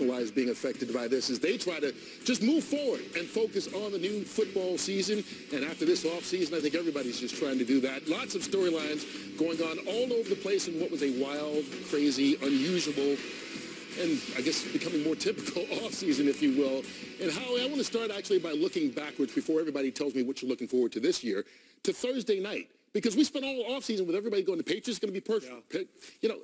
Lives being affected by this as they try to just move forward and focus on the new football season. And after this offseason, I think everybody's just trying to do that. Lots of storylines going on all over the place in what was a wild, crazy, unusual, and I guess becoming more typical offseason, if you will. And Howie, I want to start actually by looking backwards before everybody tells me what you're looking forward to this year, to Thursday night. Because we spent all offseason with everybody going, the Patriots going to be perfect. Yeah. You know,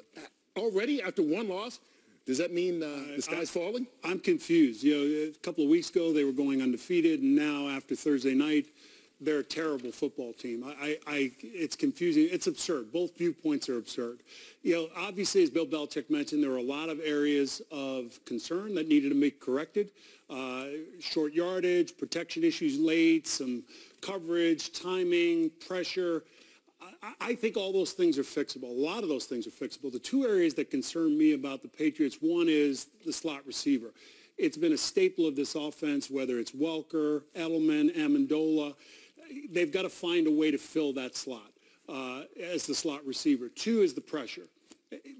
already after one loss, does that mean the sky's falling? I'm confused. You know, a couple of weeks ago they were going undefeated, and now after Thursday night, they're a terrible football team. It's confusing. It's absurd. Both viewpoints are absurd. You know, obviously, as Bill Belichick mentioned, there were a lot of areas of concern that needed to be corrected. Short yardage, protection issues late, some coverage, timing, pressure. I think all those things are fixable. A lot of those things are fixable. The two areas that concern me about the Patriots, one is the slot receiver. It's been a staple of this offense, whether it's Welker, Edelman, Amendola. They've got to find a way to fill that slot as the slot receiver. Two is the pressure.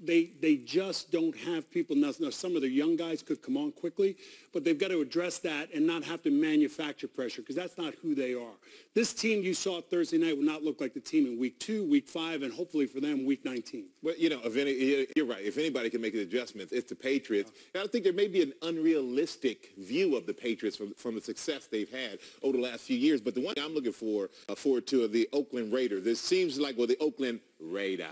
They just don't have people. Now, some of the young guys could come on quickly, but they've got to address that and not have to manufacture pressure because that's not who they are. This team you saw Thursday night will not look like the team in week 2, week 5, and hopefully for them, week 19. Well, you know, you're right. If anybody can make an adjustment, it's the Patriots. And I think there may be an unrealistic view of the Patriots from the success they've had over the last few years. But the one I'm looking forward to are the Oakland Raiders. This seems like, well, the Oakland Raiders,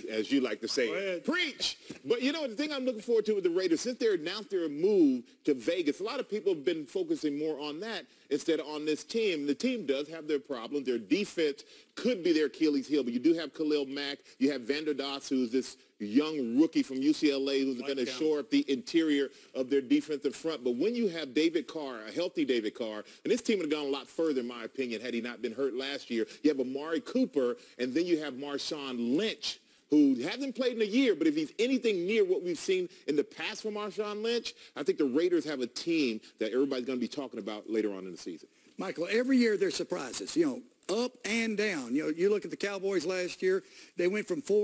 as you like to say. Preach! But, you know, the thing I'm looking forward to with the Raiders, since they announced their move to Vegas, a lot of people have been focusing more on that instead of on this team. The team does have their problems. Their defense could be their Achilles heel, but you do have Khalil Mack. You have Vander Doss, who's this young rookie from UCLA who's going to shore up the interior of their defensive front. But when you have David Carr, a healthy David Carr, and this team would have gone a lot further, in my opinion, had he not been hurt last year. You have Amari Cooper, and then you have Marshawn Lynch, who hasn't played in a year, but if he's anything near what we've seen in the past from Marshawn Lynch, I think the Raiders have a team that everybody's going to be talking about later on in the season. Michael, every year there's surprises, you know, up and down. You know, you look at the Cowboys last year, they went from 4